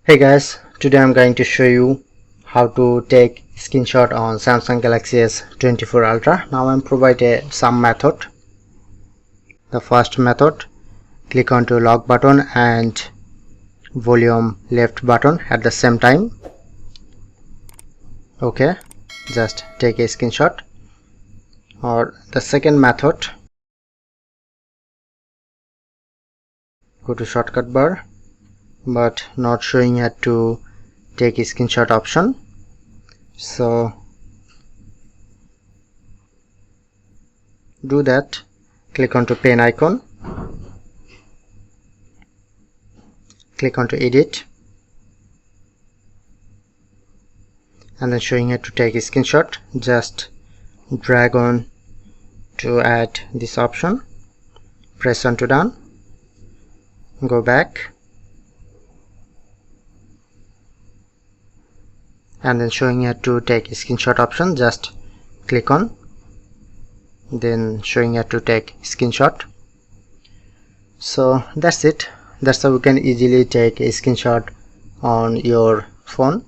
Hey guys, today I'm going to show you how to take screenshot on Samsung Galaxy S24 Ultra. Now I'm provide some method. The first method, click onto lock button and volume left button at the same time. Okay, just take a screenshot. Or the second method, go to shortcut bar but not showing how to take a screenshot option, so do that. Click onto pen icon, click onto edit, and then showing how to take a screenshot. Just drag on to add this option, press onto done, go back, and then showing how to take a screenshot option, just click on, then showing how to take screenshot. So that's it. That's how you can easily take a screenshot on your phone.